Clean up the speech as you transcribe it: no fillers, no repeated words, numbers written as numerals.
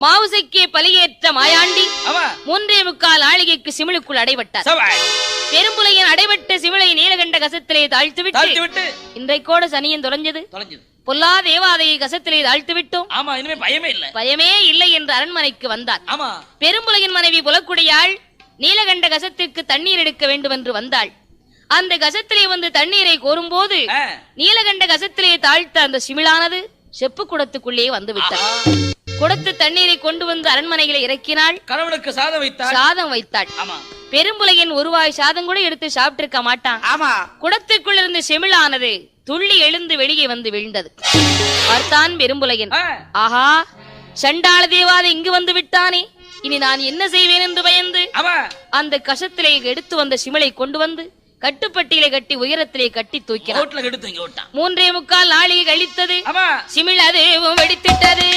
மாவுசைக்கு பலியேற்ற மாயாண்டி 3.25 நாழிகைக்கு சிமிழுக்குள் அடைபட்டார். பெரும்புலையின் அடைபட்ட சிமிழை நீலகண்ட கசத்திலே தாழ்த்துவிட்டு இன்றைக்கோட சனியன் தொலைஞ்சது. பொல்லா தேவாதையை கசத்திலே தாழ்த்து விட்டோம். பயமே இல்லை என்று அரண்மனைக்கு வந்தார். பெரும்புலையின் மனைவி புலக்குடியாள் நீலகண்ட கசத்திற்கு தண்ணீர் எடுக்க வேண்டும் என்று வந்தாள். அந்த கசத்திலே வந்து தண்ணீரை கோரும்போது நீலகண்ட கசத்திலே தாழ்த்த அந்த சிமிழானது செப்பு குடத்துக்குள்ளே வந்து விட்டார். குடத்து தண்ணீரை கொண்டு வந்து அரண்மனையில இறக்கினாள். கணவனுக்கு சாதம் வைத்தாள். பெரும்புலையின் ஒரு வாய் சாதம் கூட எடுத்து சாப்பிட்டு இருக்க மாட்டான். குடத்துக்குள் இருந்து செமிழானது துள்ளி எழுந்து வெளியே வந்து விழுந்தது. பார்த்தான் பெரும்புலையன், ஆஹா சண்டாள தேவாதை இங்கு வந்து விட்டானே, இனி நான் என்ன செய்வேன் என்று பயந்து அந்த கசத்திலே எடுத்து வந்த சிமிழை கொண்டு வந்து கட்டுப்பட்டியிலே கட்டி உயரத்திலே கட்டி தூக்கினார். 3.25 நாளிகை கழித்தது. சிமிழ் அதுவும் வெடித்திட்டது.